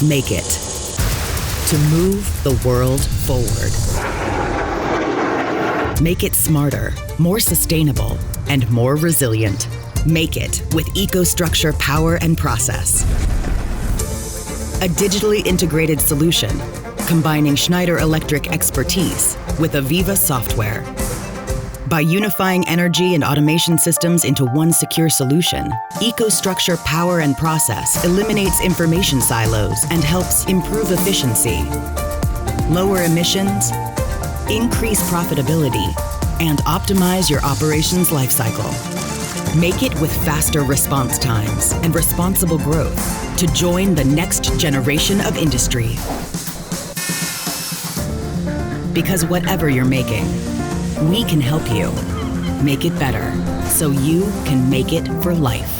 Make it. To move the world forward. Make it smarter, more sustainable, and more resilient. Make it with EcoStruxure Power and Process. A digitally integrated solution combining Schneider Electric expertise with AVEVA software. By unifying energy and automation systems into one secure solution, EcoStruxure Power and Process eliminates information silos and helps improve efficiency, lower emissions, increase profitability, and optimize your operations lifecycle. Make it with faster response times and responsible growth to join the next generation of industry. Because whatever you're making, we can help you make it better so you can make it for life.